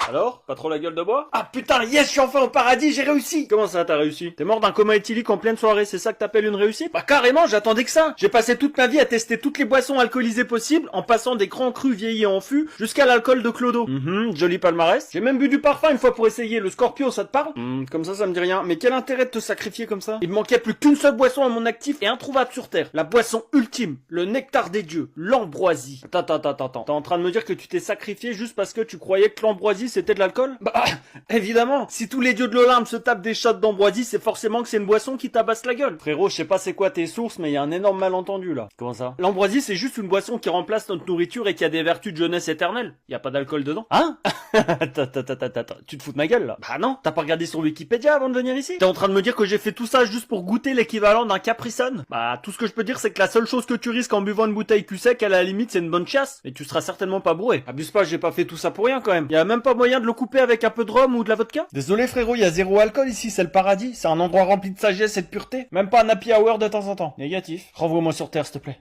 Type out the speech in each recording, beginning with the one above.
Alors, pas trop la gueule de bois? Ah putain, yes, je suis enfin au paradis, j'ai réussi. Comment ça, t'as réussi? T'es mort d'un coma éthylique en pleine soirée, c'est ça que t'appelles une réussite? Bah carrément, j'attendais que ça. J'ai passé toute ma vie à tester toutes les boissons alcoolisées possibles, en passant des grands crus vieillis en fût jusqu'à l'alcool de Clodo. Joli palmarès. J'ai même bu du parfum une fois pour essayer. Le Scorpio, ça te parle? Comme ça me dit rien. Mais quel intérêt de te sacrifier comme ça? Il me manquait plus qu'une seule boisson à mon actif et introuvable sur Terre. La boisson ultime, le nectar des dieux, l'ambroisie. Attends. T'es en train de me dire que tu t'es sacrifié juste parce que tu croyais que l'ambroisie c'était de l'alcool? Bah, évidemment, si tous les dieux de l'Olympe se tapent des shots d'ambroisie, c'est forcément que c'est une boisson qui tabasse la gueule. Frérot, je sais pas c'est quoi tes sources, mais il y a un énorme malentendu là. Comment ça? L'ambroisie, c'est juste une boisson qui remplace notre nourriture et qui a des vertus de jeunesse éternelle. Y a pas d'alcool dedans. Hein? Attends, tu te fous de ma gueule là? Bah non, t'as pas regardé sur Wikipédia avant de venir ici? T'es en train de me dire que j'ai fait tout ça juste pour goûter l'équivalent d'un Capri Sun? Bah, tout ce que je peux dire, c'est que la seule chose que tu risques en buvant une bouteille cul sec, à la limite, c'est une bonne chasse. Et tu seras certainement pas bourré. Abuse pas, j'ai pas fait tout ça pour rien quand même. Y a même pas moyen de le couper avec un peu de rhum ou de la vodka? Désolé frérot, y a zéro alcool ici, c'est le paradis. C'est un endroit rempli de sagesse et de pureté. Même pas un happy hour de temps en temps. Négatif. Renvoie-moi sur Terre, s'il te plaît.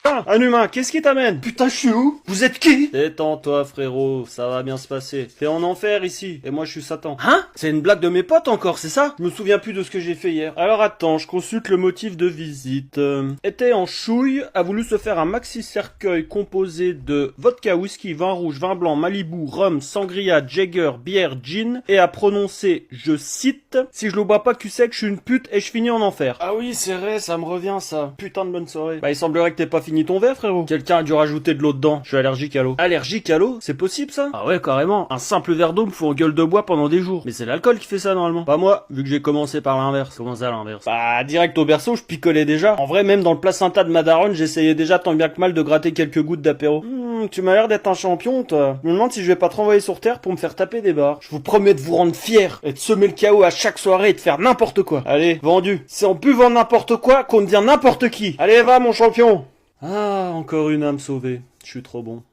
Ah, un humain, qu'est-ce qui t'amène? Putain, je suis où? Vous êtes qui? Détends-toi frérot, ça va bien se passer. T'es en enfer ici, et moi je suis Satan. Hein? C'est une blague de mes potes encore, c'est ça? Je me souviens plus de ce que j'ai fait hier. Alors attends, je consulte le motif de visite. Était en chouille, a voulu se faire un maxi cercueil composé de vodka, whisky, vin rouge, vin blanc, Malibu, rhum, sangria, Jagger, bière, gin, et a prononcé, je cite, si je le bois pas cul sec, je suis une pute et je finis en enfer. Ah oui, c'est vrai, ça me revient ça. Putain de bonne soirée. Bah il semblerait que t'aies pas fini ton verre frérot. Quelqu'un a dû rajouter de l'eau dedans. Je suis allergique à l'eau. Allergique à l'eau? C'est possible ça? Ah ouais carrément. Un simple verre d'eau me fout en gueule de bois pendant des jours. Mais c'est l'alcool qui fait ça normalement. Pas moi, vu que j'ai commencé par l'inverse. Comment ça l'inverse? Bah, direct au berceau, je picolais déjà. En vrai, même dans le placenta de ma daronne, j'essayais déjà tant bien que mal de gratter quelques gouttes d'apéro. Tu m'as l'air d'être un champion toi. Je me demande si je vais pas te renvoyer sur Terre pour me faire taper des barres. Je vous promets de vous rendre fier et de semer le chaos à chaque soirée et de faire n'importe quoi. Allez, vendu. C'est en buvant n'importe quoi qu'on devient n'importe qui. Allez va mon champion. Ah, encore une âme sauvée. Je suis trop bon.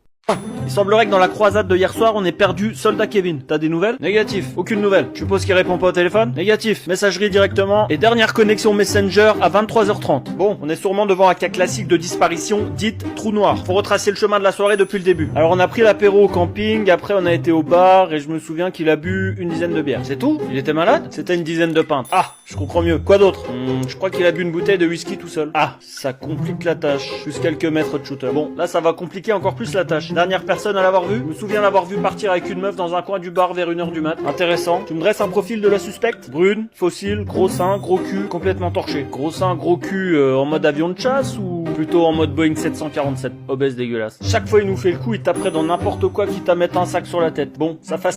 Il semblerait que dans la croisade de hier soir, on ait perdu Soldat Kevin. T'as des nouvelles? Négatif. Aucune nouvelle. Je suppose qu'il répond pas au téléphone? Négatif. Messagerie directement. Et dernière connexion Messenger à 23h30. Bon, on est sûrement devant un cas classique de disparition dite trou noir. Faut retracer le chemin de la soirée depuis le début. Alors on a pris l'apéro au camping, après on a été au bar et je me souviens qu'il a bu une dizaine de bières. C'est tout? Il était malade? C'était une dizaine de pintes. Ah, je comprends mieux. Quoi d'autre? Je crois qu'il a bu une bouteille de whisky tout seul. Ah, ça complique la tâche. Juste quelques mètres de shooter. Bon, là ça va compliquer encore plus la tâche. Dernière personne à l'avoir vu? Je me souviens l'avoir vu partir avec une meuf dans un coin du bar vers 1h du mat. Intéressant. Tu me dresses un profil de la suspecte? Brune, fossile, gros sein, gros cul, complètement torché. Gros sein, gros cul en mode avion de chasse ou plutôt en mode Boeing 747? Obèse dégueulasse. Chaque fois il nous fait le coup, il taperait dans n'importe quoi quitte à mettre un sac sur la tête. Bon, ça